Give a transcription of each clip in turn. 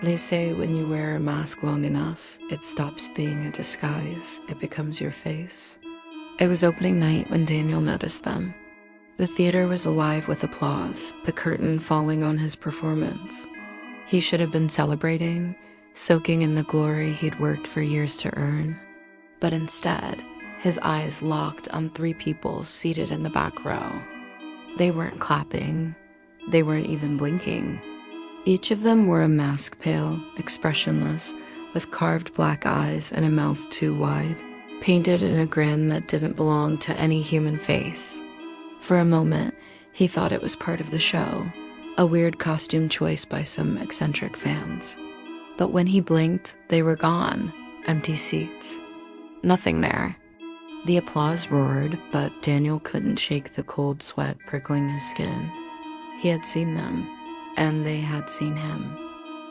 They say when you wear a mask long enough, it stops being a disguise, it becomes your face. It was opening night when Daniel noticed them. The theater was alive with applause, the curtain falling on his performance. He should have been celebrating, soaking in the glory he'd worked for years to earn. But instead, his eyes locked on three people seated in the back row. They weren't clapping. They weren't even blinking. Each of them wore a mask pale, expressionless, with carved black eyes and a mouth too wide, painted in a grin that didn't belong to any human face. For a moment, he thought it was part of the show, a weird costume choice by some eccentric fans. But when he blinked, they were gone, empty seats. Nothing there. The applause roared, but Daniel couldn't shake the cold sweat prickling his skin. He had seen them, and they had seen him.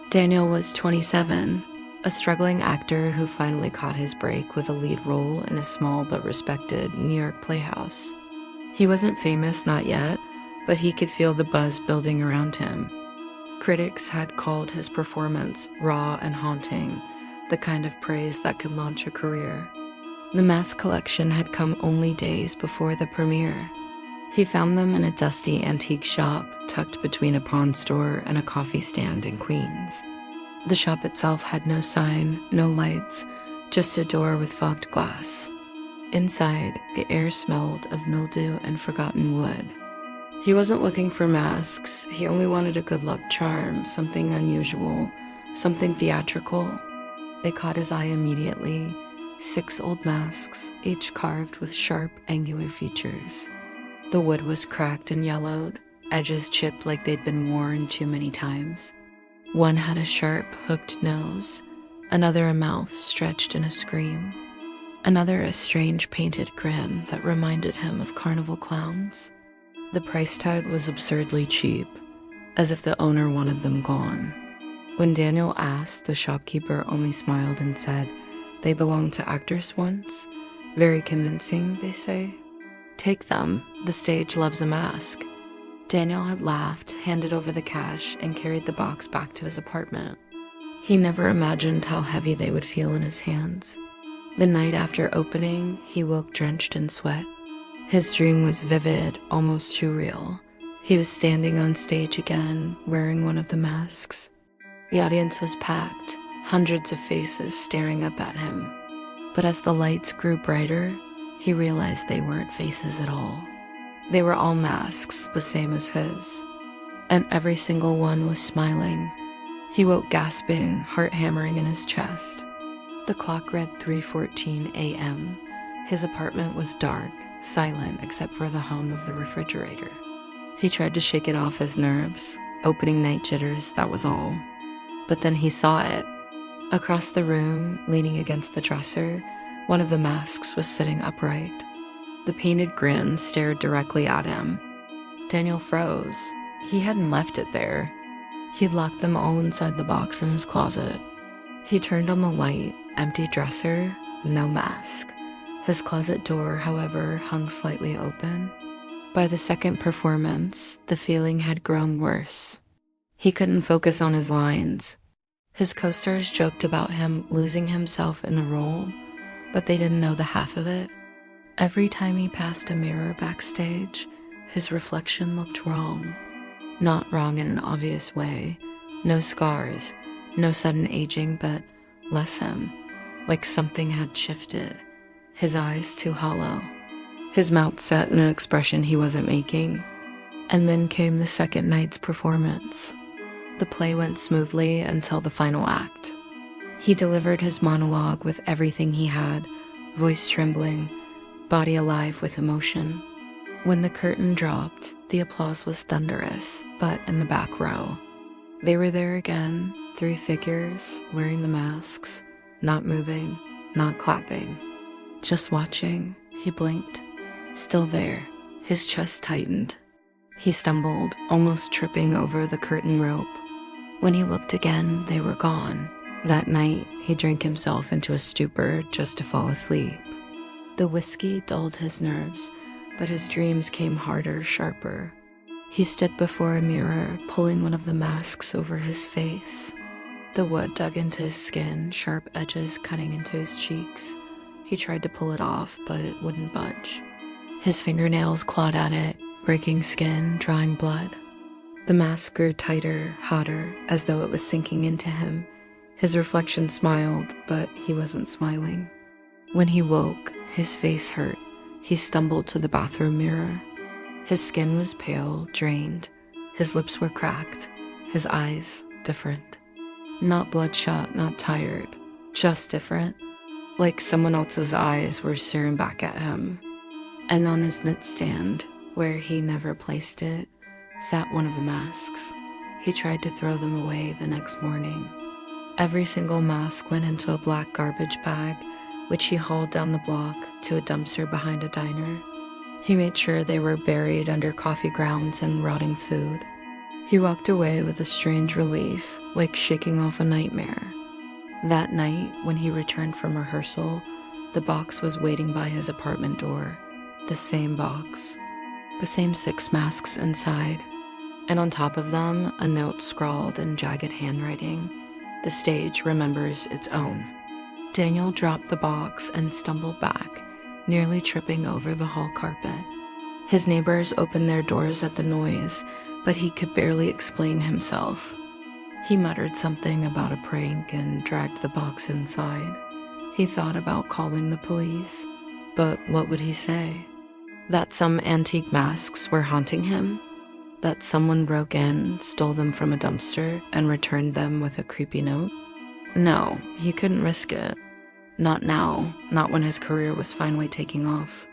Daniel was 27, a struggling actor who finally caught his break with a lead role in a small but respected New York playhouse. He wasn't famous, not yet, but he could feel the buzz building around him. Critics had called his performance raw and haunting, the kind of praise that could launch a career. The mask collection had come only days before the premiere. He found them in a dusty antique shop tucked between a pawn store and a coffee stand in Queens. The shop itself had no sign, no lights, just a door with fogged glass. Inside, the air smelled of mildew and forgotten wood. He wasn't looking for masks, he only wanted a good luck charm, something unusual, something theatrical. They caught his eye immediately. 6 old masks, each carved with sharp, angular features. The wood was cracked and yellowed, edges chipped like they'd been worn too many times. One had a sharp, hooked nose, another a mouth stretched in a scream, another a strange painted grin that reminded him of carnival clowns. The price tag was absurdly cheap, as if the owner wanted them gone. When Daniel asked, the shopkeeper only smiled and said, "They belonged to actors once. Very convincing, they say. Take them, the stage loves a mask." Daniel had laughed, handed over the cash, and carried the box back to his apartment. He never imagined how heavy they would feel in his hands. The night after opening, he woke drenched in sweat. His dream was vivid, almost too real. He was standing on stage again, wearing one of the masks. The audience was packed, hundreds of faces staring up at him. But as the lights grew brighter, he realized they weren't faces at all. They were all masks, the same as his. And every single one was smiling. He woke gasping, heart hammering in his chest. The clock read 3:14 a.m. His apartment was dark, silent except for the hum of the refrigerator. He tried to shake it off his nerves, opening night jitters, that was all. But then he saw it. Across the room, leaning against the dresser, one of the masks was sitting upright. The painted grin stared directly at him. Daniel froze. He hadn't left it there. He'd locked them all inside the box in his closet. He turned on the light, empty dresser, no mask. His closet door, however, hung slightly open. By the second performance, the feeling had grown worse. He couldn't focus on his lines. His co-stars joked about him losing himself in the role, but they didn't know the half of it. Every time he passed a mirror backstage, his reflection looked wrong. Not wrong in an obvious way. No scars, no sudden aging, but less him, like something had shifted. His eyes too hollow, his mouth set in an expression he wasn't making. And then came the second night's performance. The play went smoothly until the final act. He delivered his monologue with everything he had, voice trembling, body alive with emotion. When the curtain dropped, the applause was thunderous, but in the back row. They were there again, 3 figures, wearing the masks, not moving, not clapping. Just watching, he blinked. Still there, his chest tightened. He stumbled, almost tripping over the curtain rope. When he looked again, they were gone. That night, he drank himself into a stupor just to fall asleep. The whiskey dulled his nerves, but his dreams came harder, sharper. He stood before a mirror, pulling one of the masks over his face. The wood dug into his skin, sharp edges cutting into his cheeks. He tried to pull it off, but it wouldn't budge. His fingernails clawed at it, breaking skin, drawing blood. The mask grew tighter, hotter, as though it was sinking into him. His reflection smiled, but he wasn't smiling. When he woke, his face hurt. He stumbled to the bathroom mirror. His skin was pale, drained. His lips were cracked. His eyes different. Not bloodshot, not tired. Just different. Like someone else's eyes were staring back at him. And on his nightstand, where he never placed it, sat one of the masks. He tried to throw them away the next morning. Every single mask went into a black garbage bag, which he hauled down the block to a dumpster behind a diner. He made sure they were buried under coffee grounds and rotting food. He walked away with a strange relief, like shaking off a nightmare. That night, when he returned from rehearsal, the box was waiting by his apartment door. The same box. The same 6 masks inside. And on top of them, a note scrawled in jagged handwriting. The stage remembers its own. Daniel dropped the box and stumbled back, nearly tripping over the hall carpet. His neighbors opened their doors at the noise, but he could barely explain himself. He muttered something about a prank and dragged the box inside. He thought about calling the police, but what would he say? That some antique masks were haunting him? That someone broke in, stole them from a dumpster, and returned them with a creepy note? No, he couldn't risk it. Not now, not when his career was finally taking off.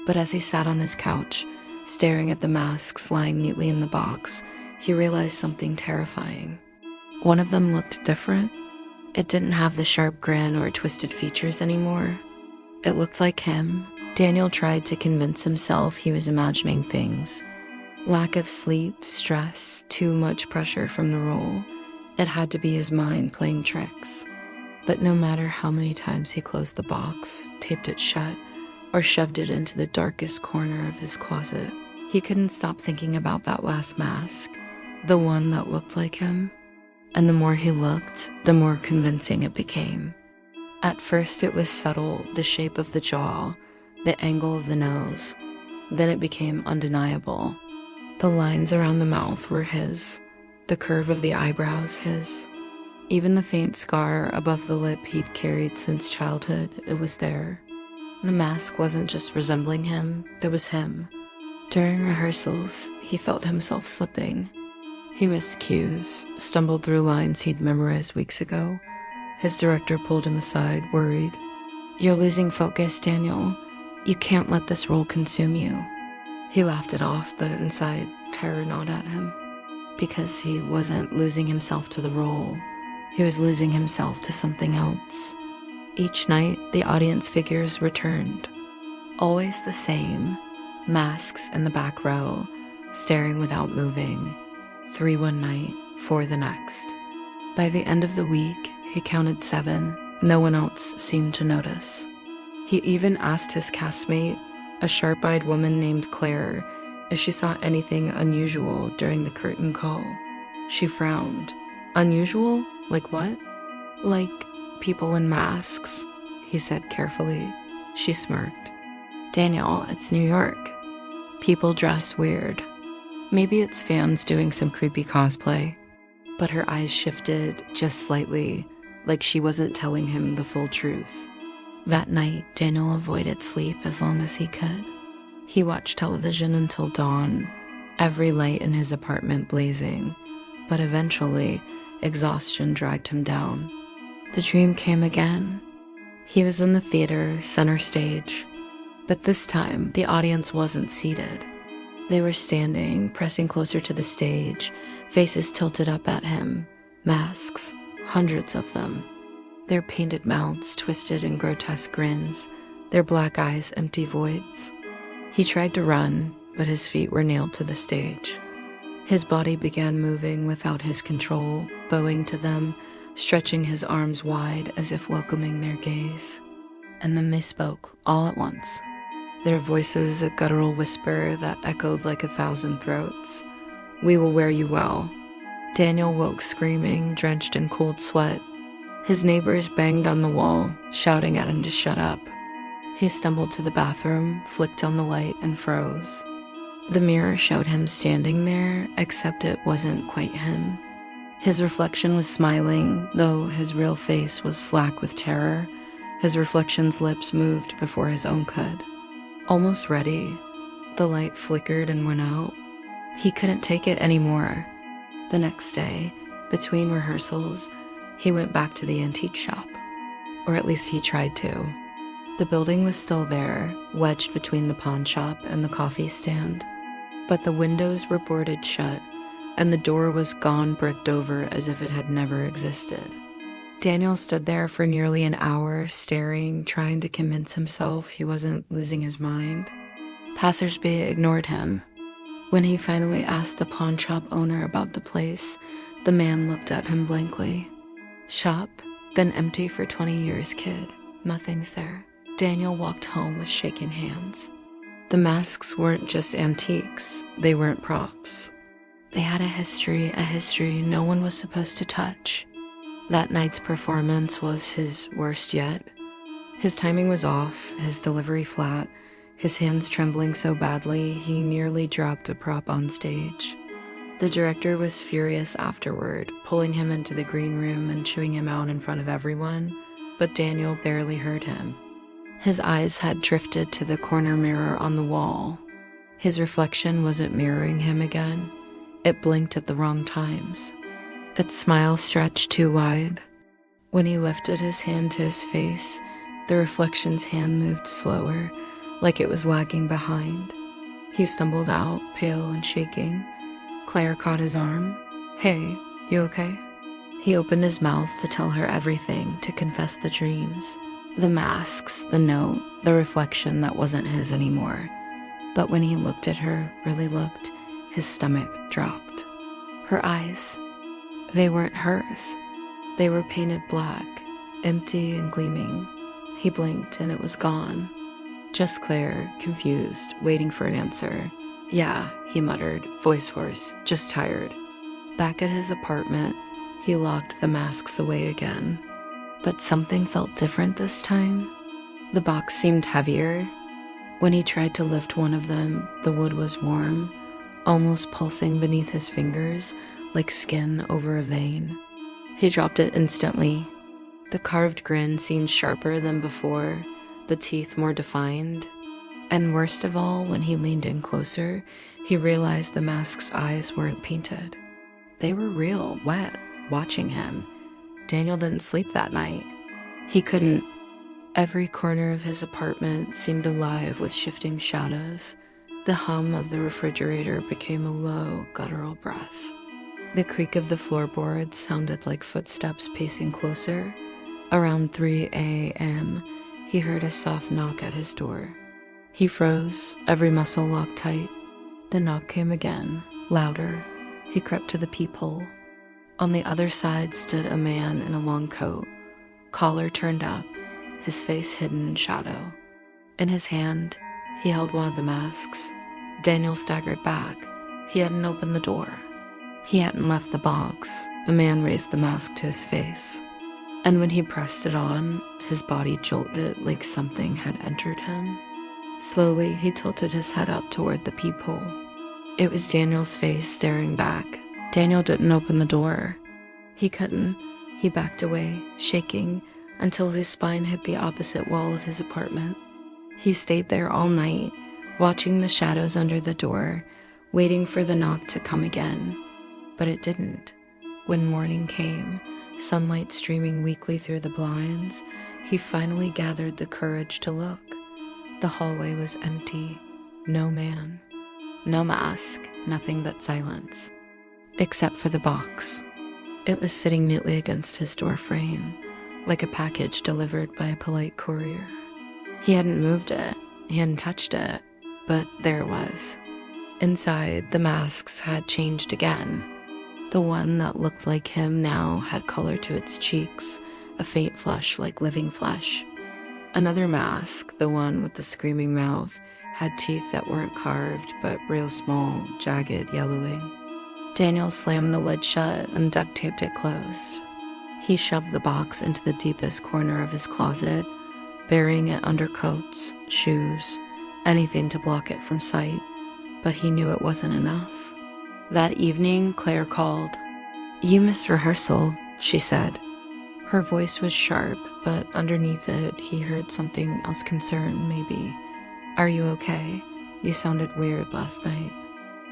But as he sat on his couch, staring at the masks lying neatly in the box, he realized something terrifying. One of them looked different. It didn't have the sharp grin or twisted features anymore. It looked like him. Daniel tried to convince himself he was imagining things. Lack of sleep, stress, too much pressure from the role. It had to be his mind playing tricks. But no matter how many times he closed the box, taped it shut, or shoved it into the darkest corner of his closet, he couldn't stop thinking about that last mask, the one that looked like him. And the more he looked, the more convincing it became. At first it was subtle, the shape of the jaw, the angle of the nose. Then it became undeniable. The lines around the mouth were his, the curve of the eyebrows his. Even the faint scar above the lip he'd carried since childhood, it was there. The mask wasn't just resembling him, it was him. During rehearsals, he felt himself slipping. He missed cues, stumbled through lines he'd memorized weeks ago. His director pulled him aside, worried. "You're losing focus, Daniel. You can't let this role consume you." He laughed it off, but inside, terror gnawed at him. Because he wasn't losing himself to the role. He was losing himself to something else. Each night, the audience figures returned. Always the same. Masks in the back row, staring without moving. 3 one night, 4 the next. By the end of the week, he counted 7. No one else seemed to notice. He even asked his castmate, a sharp-eyed woman named Claire, if she saw anything unusual during the curtain call. She frowned. "Unusual? Like what?" "Like people in masks," he said carefully. She smirked. "Daniel, it's New York. People dress weird. Maybe it's fans doing some creepy cosplay." But her eyes shifted just slightly, like she wasn't telling him the full truth. That night, Daniel avoided sleep as long as he could. He watched television until dawn, every light in his apartment blazing. But eventually, exhaustion dragged him down. The dream came again. He was in the theater, center stage. But this time, the audience wasn't seated. They were standing, pressing closer to the stage, faces tilted up at him, masks, hundreds of them. Their painted mouths twisted in grotesque grins, their black eyes empty voids. He tried to run, but his feet were nailed to the stage. His body began moving without his control, bowing to them, stretching his arms wide as if welcoming their gaze. And then they spoke, all at once. Their voices a guttural whisper that echoed like 1,000 throats. "We will wear you well." Daniel woke screaming, drenched in cold sweat. His neighbors banged on the wall, shouting at him to shut up. He stumbled to the bathroom, flicked on the light, and froze. The mirror showed him standing there, except it wasn't quite him. His reflection was smiling, though his real face was slack with terror. His reflection's lips moved before his own could. Almost ready, the light flickered and went out. He couldn't take it anymore. The next day, between rehearsals, he went back to the antique shop. Or at least he tried to. The building was still there, wedged between the pawn shop and the coffee stand. But the windows were boarded shut, and the door was gone, bricked over as if it had never existed. Daniel stood there for nearly an hour, staring, trying to convince himself he wasn't losing his mind. Passersby ignored him. When he finally asked the pawn shop owner about the place, the man looked at him blankly. Shop? Been empty for 20 years, kid. Nothing's there. Daniel walked home with shaking hands. The masks weren't just antiques, they weren't props. They had a history no one was supposed to touch. That night's performance was his worst yet. His timing was off, his delivery flat, his hands trembling so badly he nearly dropped a prop on stage. The director was furious afterward, pulling him into the green room and chewing him out in front of everyone, but Daniel barely heard him. His eyes had drifted to the corner mirror on the wall. His reflection wasn't mirroring him again. It blinked at the wrong times. Its smile stretched too wide. When he lifted his hand to his face, the reflection's hand moved slower, like it was lagging behind. He stumbled out, pale and shaking. Claire caught his arm. "Hey, you okay?" He opened his mouth to tell her everything, to confess the dreams. The masks, the note, the reflection that wasn't his anymore. But when he looked at her, really looked, his stomach dropped. Her eyes, they weren't hers. They were painted black, empty and gleaming. He blinked and it was gone. Just Claire, confused, waiting for an answer. "Yeah," he muttered, voice hoarse, just tired. Back at his apartment, he locked the masks away again. But something felt different this time. The box seemed heavier. When he tried to lift one of them, the wood was warm, almost pulsing beneath his fingers, like skin over a vein. He dropped it instantly. The carved grin seemed sharper than before, the teeth more defined. And worst of all, when he leaned in closer, he realized the mask's eyes weren't painted. They were real, wet, watching him. Daniel didn't sleep that night. He couldn't. Every corner of his apartment seemed alive with shifting shadows. The hum of the refrigerator became a low, guttural breath. The creak of the floorboards sounded like footsteps pacing closer. Around 3 a.m., he heard a soft knock at his door. He froze, every muscle locked tight. The knock came again, louder. He crept to the peephole. On the other side stood a man in a long coat, collar turned up, his face hidden in shadow. In his hand, he held one of the masks. Daniel staggered back. He hadn't opened the door. He hadn't left the box. A man raised the mask to his face. And when he pressed it on, his body jolted like something had entered him. Slowly, he tilted his head up toward the peephole. It was Daniel's face staring back. Daniel didn't open the door. He couldn't. He backed away, shaking, until his spine hit the opposite wall of his apartment. He stayed there all night, watching the shadows under the door, waiting for the knock to come again. But it didn't. When morning came, sunlight streaming weakly through the blinds, he finally gathered the courage to look. The hallway was empty. No man. No mask. Nothing but silence. Except for the box. It was sitting neatly against his door frame, like a package delivered by a polite courier. He hadn't moved it, he hadn't touched it, but there it was. Inside, the masks had changed again. The one that looked like him now had color to its cheeks, a faint flush like living flesh. Another mask, the one with the screaming mouth, had teeth that weren't carved but real small, jagged, yellowing. Daniel slammed the lid shut and duct taped it closed. He shoved the box into the deepest corner of his closet, burying it under coats, shoes, anything to block it from sight, but he knew it wasn't enough. That evening, Claire called. "You missed rehearsal," she said. Her voice was sharp, but underneath it, he heard something else concerned, maybe. "Are you okay? You sounded weird last night."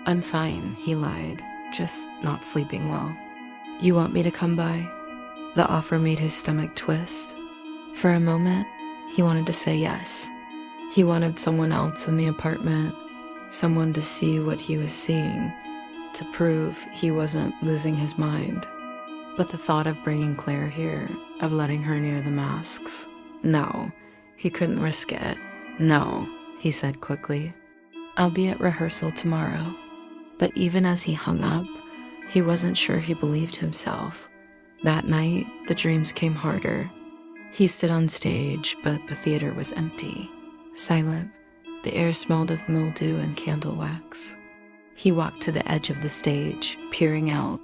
"I'm fine," he lied, "just not sleeping well." "You want me to come by?" The offer made his stomach twist. For a moment, he wanted to say yes. He wanted someone else in the apartment, someone to see what he was seeing, to prove he wasn't losing his mind. But the thought of bringing Claire here, of letting her near the masks, no, he couldn't risk it. "No," he said quickly. "I'll be at rehearsal tomorrow." But even as he hung up, he wasn't sure he believed himself. That night, the dreams came harder. He stood on stage, but the theater was empty, silent. The air smelled of mildew and candle wax. He walked to the edge of the stage, peering out,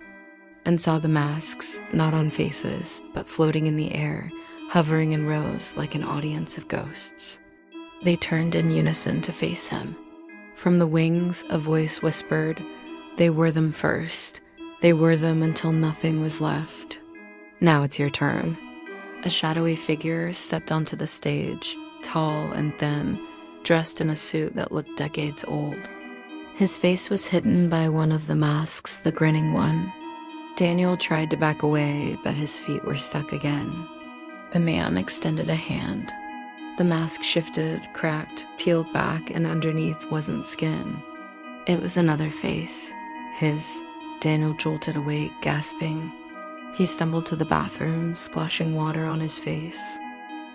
and saw the masks, not on faces, but floating in the air, hovering in rows like an audience of ghosts. They turned in unison to face him. From the wings, a voice whispered, "They were them first. They were them until nothing was left. Now it's your turn." A shadowy figure stepped onto the stage, tall and thin, dressed in a suit that looked decades old. His face was hidden by one of the masks, the grinning one. Daniel tried to back away, but his feet were stuck again. The man extended a hand. The mask shifted, cracked, peeled back, and underneath wasn't skin. It was another face. His. Daniel jolted awake, gasping. He stumbled to the bathroom, splashing water on his face.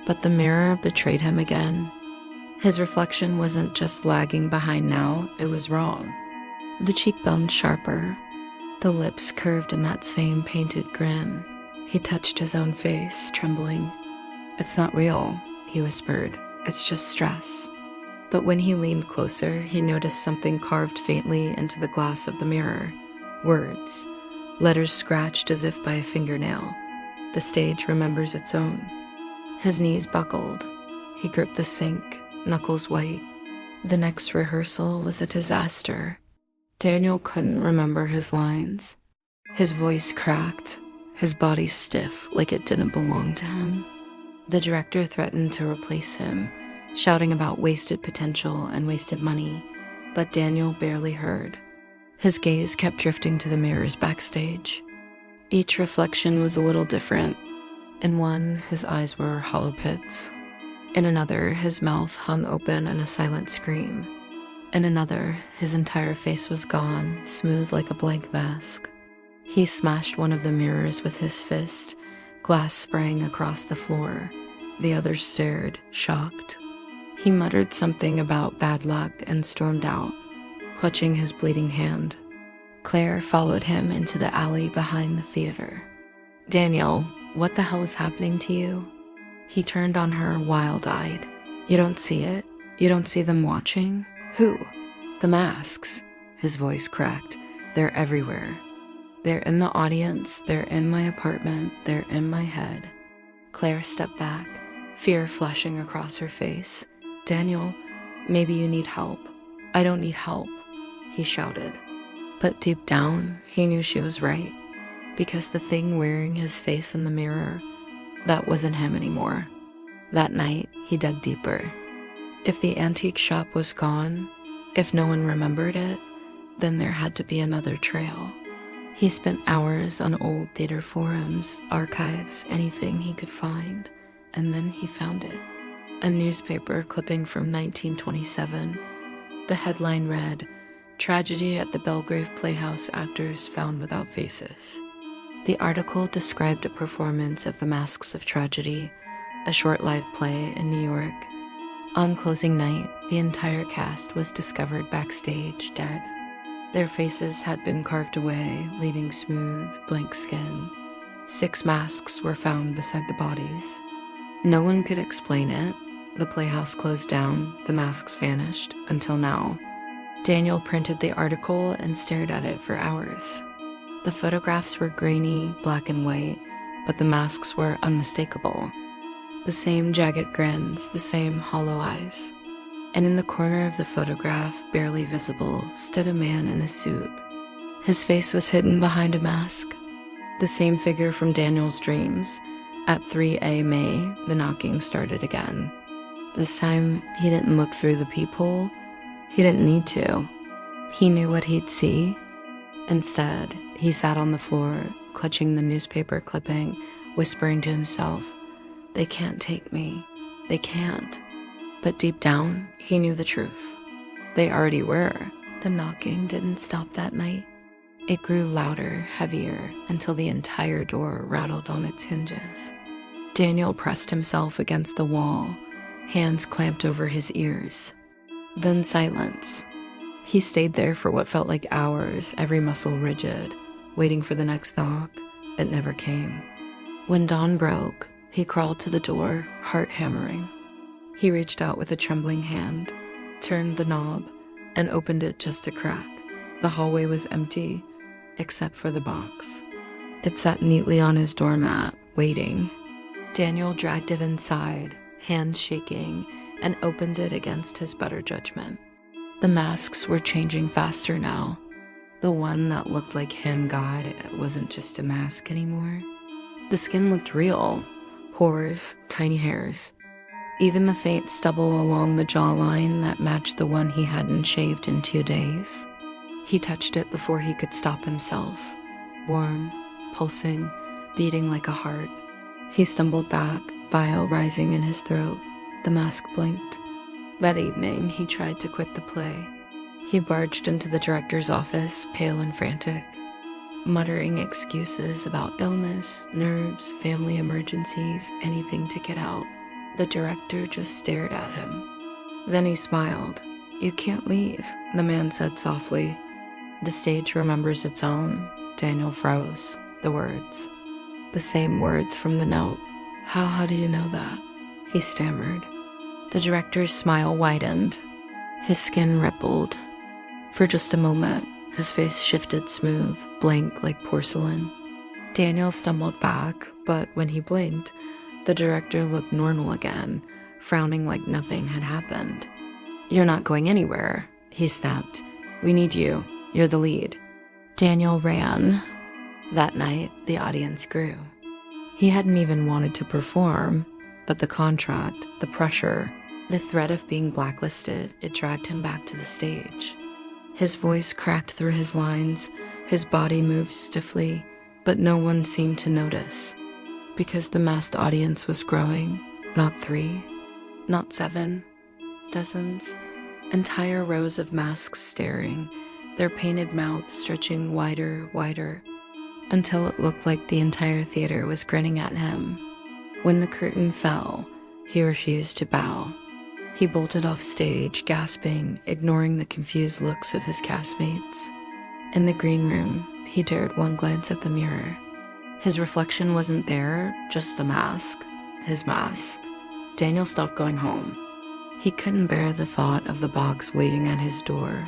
But the mirror betrayed him again. His reflection wasn't just lagging behind now, it was wrong. The cheekbones sharper, the lips curved in that same painted grin. He touched his own face, trembling. "It's not real," he whispered. "It's just stress." But when he leaned closer, he noticed something carved faintly into the glass of the mirror. Words. Letters scratched as if by a fingernail. The stage remembers its own. His knees buckled. He gripped the sink, knuckles white. The next rehearsal was a disaster. Daniel couldn't remember his lines. His voice cracked, his body stiff like it didn't belong to him. The director threatened to replace him, shouting about wasted potential and wasted money, but Daniel barely heard. His gaze kept drifting to the mirrors backstage. Each reflection was a little different. In one, his eyes were hollow pits. In another, his mouth hung open in a silent scream. In another, his entire face was gone, smooth like a blank mask. He smashed one of the mirrors with his fist, glass sprang across the floor. The others stared, shocked. He muttered something about bad luck and stormed out, clutching his bleeding hand. Claire followed him into the alley behind the theater. "Daniel, what the hell is happening to you?" He turned on her, wild-eyed. "You don't see it? You don't see them watching?" "Who?" "The masks." His voice cracked. "They're everywhere. They're in the audience, they're in my apartment, they're in my head." Claire stepped back, fear flashing across her face. "Daniel, maybe you need help." "I don't need help," he shouted. But deep down, he knew she was right. Because the thing wearing his face in the mirror, that wasn't him anymore. That night, he dug deeper. If the antique shop was gone, if no one remembered it, then there had to be another trail. He spent hours on old theater forums, archives, anything he could find, and then he found it. A newspaper clipping from 1927. The headline read, "Tragedy at the Belgrave Playhouse Actors Found Without Faces." The article described a performance of The Masks of Tragedy, a short live play in New York. On closing night, the entire cast was discovered backstage, dead. Their faces had been carved away, leaving smooth, blank skin. 6 masks were found beside the bodies. No one could explain it. The playhouse closed down, the masks vanished, until now. Daniel printed the article and stared at it for hours. The photographs were grainy, black and white, but the masks were unmistakable. The same jagged grins, the same hollow eyes. And in the corner of the photograph, barely visible, stood a man in a suit. His face was hidden behind a mask. The same figure from Daniel's dreams. At 3 May, the knocking started again. This time, he didn't look through the peephole. He didn't need to. He knew what he'd see. Instead, he sat on the floor, clutching the newspaper clipping, whispering to himself, "They can't take me. They can't." But deep down, he knew the truth. They already were. The knocking didn't stop that night. It grew louder, heavier, until the entire door rattled on its hinges. Daniel pressed himself against the wall, hands clamped over his ears. Then silence. He stayed there for what felt like hours, every muscle rigid, waiting for the next knock. It never came. When dawn broke, he crawled to the door, heart hammering. He reached out with a trembling hand, turned the knob, and opened it just a crack. The hallway was empty, except for the box. It sat neatly on his doormat, waiting. Daniel dragged it inside, hands shaking, and opened it against his better judgment. The masks were changing faster now. The one that looked like him, God, wasn't just a mask anymore. The skin looked real. Pores, tiny hairs. Even the faint stubble along the jawline that matched the one he hadn't shaved in 2 days. He touched it before he could stop himself. Warm, pulsing, beating like a heart. He stumbled back, bile rising in his throat. The mask blinked. That evening, he tried to quit the play. He barged into the director's office, pale and frantic, muttering excuses about illness, nerves, family emergencies, anything to get out. The director just stared at him. Then he smiled. "You can't leave," the man said softly. "The stage remembers its own." Daniel froze. The words. The same words from the note. How do you know that?" he stammered. The director's smile widened. His skin rippled. For just a moment, his face shifted smooth, blank like porcelain. Daniel stumbled back, but when he blinked, the director looked normal again, frowning like nothing had happened. "You're not going anywhere," he snapped. "We need you. You're the lead." Daniel ran. That night, the audience grew. He hadn't even wanted to perform, but the contract, the pressure, the threat of being blacklisted, it dragged him back to the stage. His voice cracked through his lines, his body moved stiffly, but no one seemed to notice. Because the masked audience was growing, not 3, not 7, dozens, entire rows of masks staring, their painted mouths stretching wider, until it looked like the entire theater was grinning at him. When the curtain fell, he refused to bow. He bolted off stage, gasping, ignoring the confused looks of his castmates. In the green room, he dared one glance at the mirror. His reflection wasn't there, just the mask. His mask. Daniel stopped going home. He couldn't bear the thought of the box waiting at his door.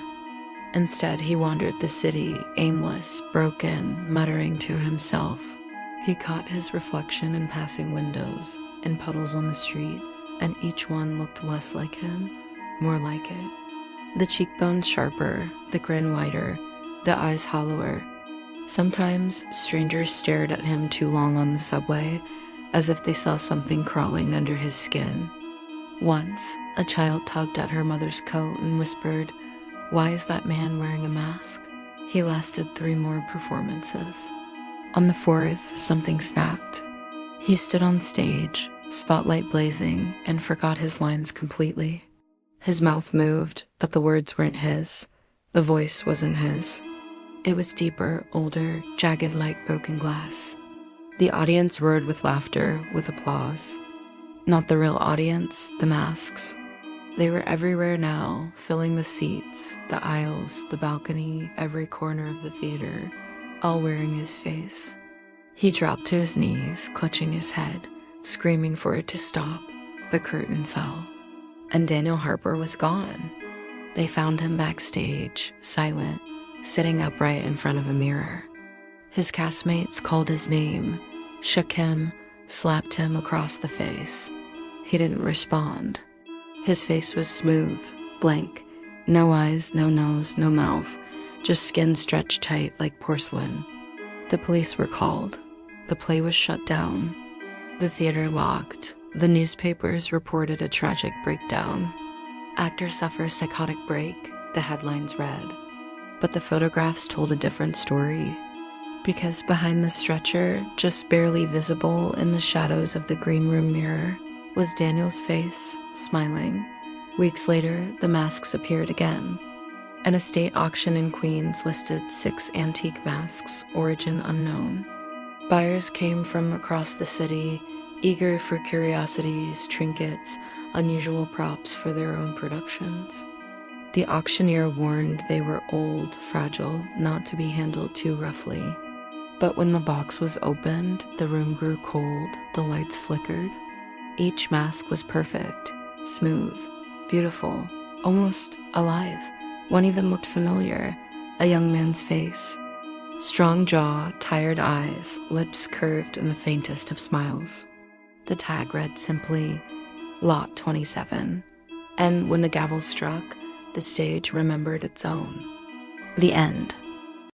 Instead, he wandered the city, aimless, broken, muttering to himself. He caught his reflection in passing windows, in puddles on the street, and each one looked less like him, more like it. The cheekbones sharper, the grin wider, the eyes hollower. Sometimes, strangers stared at him too long on the subway, as if they saw something crawling under his skin. Once, a child tugged at her mother's coat and whispered, "Why is that man wearing a mask?" He lasted 3 more performances. On the 4th, something snapped. He stood on stage, spotlight blazing, and forgot his lines completely. His mouth moved, but the words weren't his. The voice wasn't his. It was deeper, older, jagged like broken glass. The audience roared with laughter, with applause. Not the real audience, the masks. They were everywhere now, filling the seats, the aisles, the balcony, every corner of the theater, all wearing his face. He dropped to his knees, clutching his head, screaming for it to stop. The curtain fell. And Daniel Harper was gone. They found him backstage, silent, sitting upright in front of a mirror. His castmates called his name, shook him, slapped him across the face. He didn't respond. His face was smooth, blank, no eyes, no nose, no mouth, just skin stretched tight like porcelain. The police were called. The play was shut down. The theater locked. The newspapers reported a tragic breakdown. Actor suffers psychotic break, the headlines read. But the photographs told a different story. Because behind the stretcher, just barely visible in the shadows of the green room mirror, was Daniel's face, smiling. Weeks later, the masks appeared again. An estate auction in Queens listed 6 antique masks, origin unknown. Buyers came from across the city, eager for curiosities, trinkets, unusual props for their own productions. The auctioneer warned they were old, fragile, not to be handled too roughly. But when the box was opened, the room grew cold, the lights flickered. Each mask was perfect, smooth, beautiful, almost alive. One even looked familiar, a young man's face. Strong jaw, tired eyes, lips curved in the faintest of smiles. The tag read simply, Lot 27. And when the gavel struck, the stage remembered its own. The end.